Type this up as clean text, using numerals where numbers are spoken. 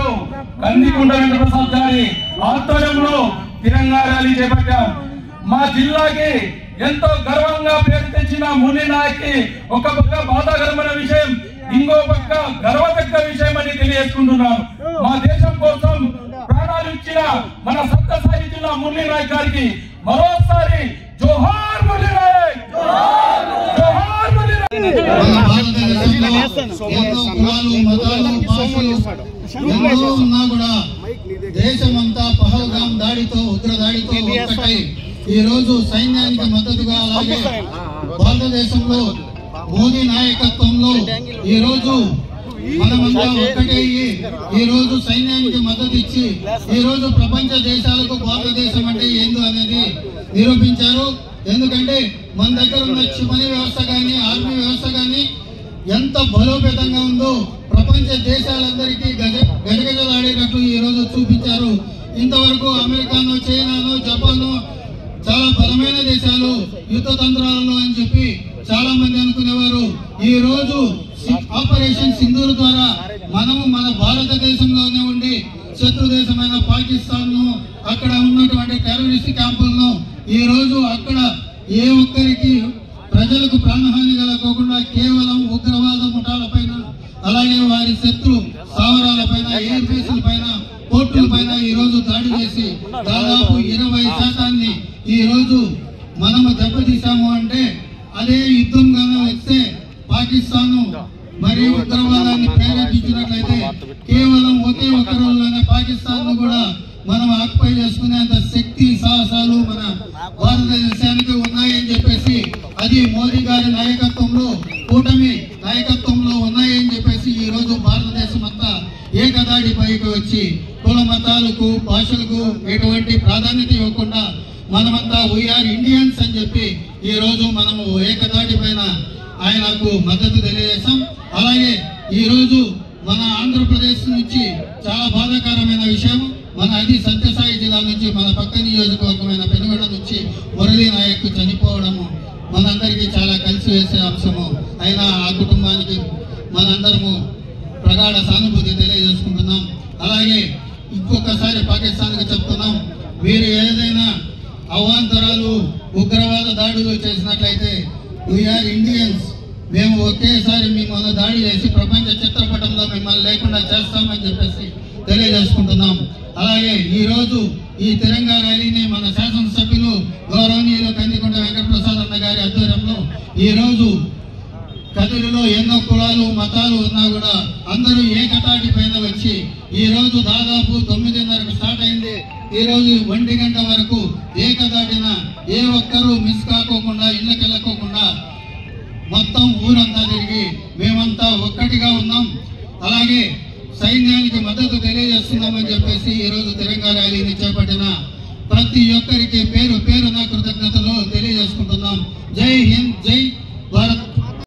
పెద్దలు కందికుంట వెంకటప్రసాద్ గారి ఆధ్వర్యంలో తిరంగా ర్యాలీ చేపట్టాం. మా జిల్లాకి ఎంతో గర్వంగా పేరు తెచ్చిన మురళీ నాయక్ ఒక పక్క బాధాకరమైన విషయం, ఇంకో పక్క గర్వదగ్గ విషయం అని తెలియజేసుకుంటున్నాను. మా దేశం కోసం ప్రాణాలు ఇచ్చిన మన సత్యసాయి జిల్లా మురళీ నాయక్ గారికి మరోసారి జోహార్ మురళీ నాయక్, జోహార్ మురళీ నాయక్. ఉన్నా కూడా దేశమంతా పహల్గాం దాడితో ఉగ్ర దాడితో ఒక్కటై ఈ రోజు సైన్యానికి మద్దతుగా, అలాగే భారతదేశంలో మోదీ నాయకత్వంలో ఈ రోజు మనమంతా ఒక్కటయ్యి ఈ రోజు సైన్యానికి మద్దతు ఇచ్చి ఈ రోజు ప్రపంచ దేశాలకు భారతదేశం అంటే ఏందో అనేది నిరూపించారు. ఎందుకంటే మన దగ్గర ఉన్న క్షిపణి వ్యవస్థ కానీ ఆర్మీ వ్యవస్థ కానీ ఎంత బలోపేతంగా ఉందో ప్రపంచ దేశాలందరికీ గజగజలాడేటట్లు ఈ రోజు చూపించారు. ఇంతవరకు అమెరికాను, చైనాను, జపాను చాలా బలమైన దేశాలు యుద్ధ తంత్రాలలో అని చెప్పి చాలా మంది అనుకునేవారు. ఈ రోజు ఆపరేషన్ సింధూర్ ద్వారా మనము మన భారతదేశంలోనే ఉండి శత్రు దేశమైన పాకిస్తాన్ ను, అక్కడ ఉన్నటువంటి టెర్రరిస్ట్ క్యాంపులను ఈ రోజు అక్కడ ఏ ఒక్కరికి ప్రజలకు ప్రాణహాని కలగకుండా కేవలం ఉగ్రవాద ముఠాల పైన, అలాగే వారి శత్రు స్థావరాల పైన, ఎయిర్ బేస్ల పైన, పోర్టుల పైన ఈ రోజు దాడి చేసి దాదాపు 20% ఈ రోజు మనము దెబ్బతీసాము. అంటే అదే యుద్ధం గాను వస్తే పాకిస్తాన్ మరియు ఉగ్రవాదాన్ని ప్రేరేపించినట్లయితే కేవలం ఒకే ఒక రోజులోనే పాకిస్తాన్ ను కూడా మనం ఆక్యుపై చేసుకునేంత శక్తి సాహసాలు మన భారతదేశానికి ఉన్నాయని చెప్పేసి, అది మోదీ గారి నాయకత్వంలో, కూటమి నాయకత్వంలో ఉన్నాయని చెప్పేసి ఈ రోజు భారతదేశం అంతా ఏకదాడి పైకి వచ్చి కుల మతాలకు, భాషలకు ఎటువంటి ప్రాధాన్యత ఇవ్వకుండా మనమంతా వీఆర్ ఇండియన్స్ అని చెప్పి ఈ రోజు మనము ఏకదాటి పైన ఆయనకు మద్దతు తెలియజేశాం. అలాగే ఈ రోజు మన ఆంధ్రప్రదేశ్ నుంచి చాలా బాధాకరమైన విషయం, మన అది సత్యసాయి జిల్లా నుంచి మన పక్క నియోజకవర్గమైన పెనుగొండ నుంచి మురళీ నాయక్ చనిపోవడము మనందరికీ చాలా కలిసి వేసే అంశము. అయినా ఆ కుటుంబానికి మనందరము ప్రగాఢ సానుభూతి తెలియజేసుకుంటున్నాం. అలాగే ఇంకొకసారి పాకిస్తాన్కి చెప్తున్నాం, మీరు ఏదైనా అవాంతరాలు, ఉగ్రవాద దాడులు చేసినట్లయితే వీఆర్ ఇండియన్స్, మేము ఒకేసారి మిమ్మల్ని దాడి చేసి ప్రపంచ చిత్రపటంలో మిమ్మల్ని లేకుండా చేస్తామని చెప్పేసి తెలియజేసుకుంటున్నాం. అలాగే ఈ రోజు ఈ తిరంగా ర్యాలీని మన శాసనసభ్యులు గౌరవనీయులు కందికుంట వెంకటప్రసాద్ అన్న గారి ఆధ్వర్యంలో ఈ రోజు కదిరిలో ఎన్నో కులాలు, మతాలు ఉన్నా కూడా అందరూ ఏకతాటి పైన వచ్చి ఈ రోజు దాదాపు 9:30కు స్టార్ట్ అయింది. ఈ రోజు 1 గంట వరకు ఏకదాటిన ఏ ఒక్కరూ మిస్ కాకోకుండా, ఇళ్ళకెళ్ళకోకుండా మొత్తం ఊరంతా తిరిగి మేమంతా ఒక్కటిగా ఉన్నాం. అలాగే సైన్యానికి మద్దతు తెలియజేస్తున్నామని చెప్పేసి ఈ రోజు తిరంగా ర్యాలీని చేపట్టిన ప్రతి ఒక్కరికి పేరు పేరున కృతజ్ఞతలు తెలియజేసుకుంటున్నాం. జై హింద్, జై